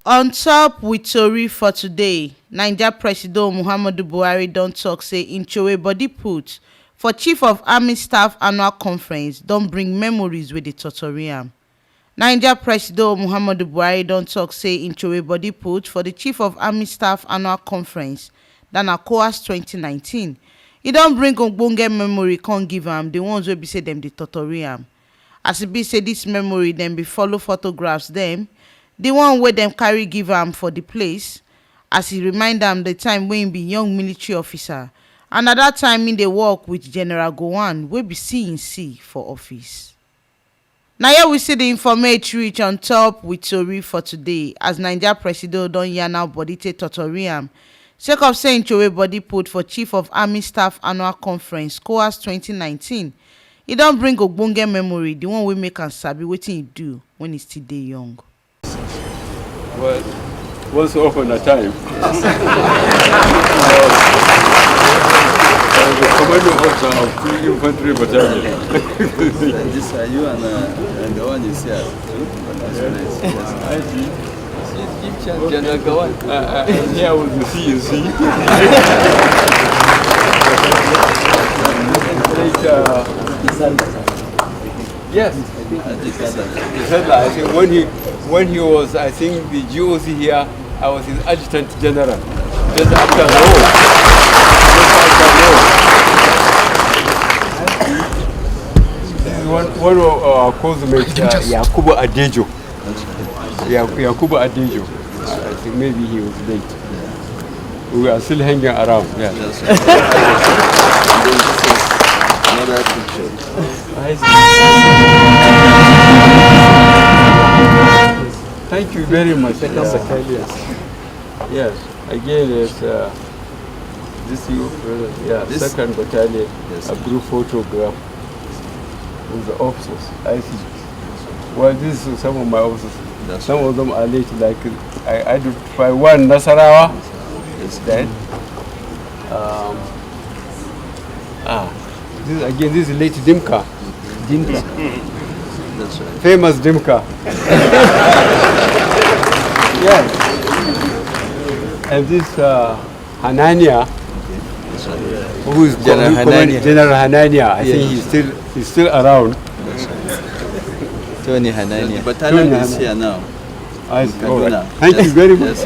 On top with Totori for today, Naija Presido Muhammadu Buhari don talk say im Troway body put for Chief of Army Staff Annual Conference don bring memories wey dey Totori am. Naija Presido Muhammadu Buhari don talk say im Troway body put for the Chief of Army Staff Annual Conference dat na COAS 2019. E don bring ogbonge memory come give am, the ones wey be say dem dey Totori am. As e be say dis memory dem be follow photographs dem, the one wey dem carry give am for the place, as e remind am the time wey im be young military officer, and at that time im dey work with General Gowon wey be C for office. Na here we see the informate reach on top with Totori for today, as Naija Presido don yarn out body take Totori am sake of say im Troway body put for Chief of Army Staff Annual Conference COAS 2019. E don bring ogbonge memory, the one wey make am sabi wetin e do when e still dey young. Well, once upon a time, I was the commanding officer of 2 infantry battalion. This are you and the one you see. General Gowon. Here was the CNC. Yes. I think when he was, I think the GOC here, I was his adjutant general. Just after the war. This is one of our cosmates, Yakubu Adejo. Yakubu Adejo. I think maybe he was late. We are still hanging around. Yeah. Another picture. Thank you very much. Yes. Again, it's this you. Yeah. This? Second battalion. Yes. A group photograph with the officers. I see. Well, this is some of my officers. That's some of them are late. Like I identify one Nasarawa. Yes. Then. This is late Dimka. That's right. Famous Dimka. Yes. And this Hanania, who is General Hanania. I think he's still around. Tony Hanania. The battalion is here now. I see. All right. Thank you very much.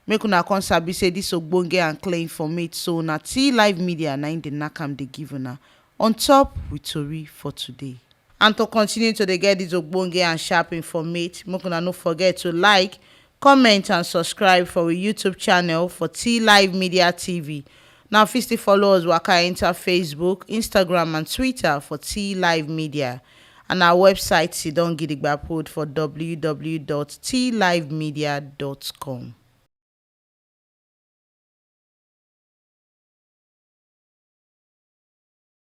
Make una come sabi say this ogbonge and clear informate, so na T Live Media na im dey knack am dey give una on top with Totori for today. And to continue to dey get this ogbonge and sharp informate, make una no forget to like, comment and subscribe for our YouTube channel for T Live Media TV. Now fit still follow us waka enter Facebook, Instagram and Twitter for T Live Media, and our website sidon gidigba put for www.tlivemedia.com.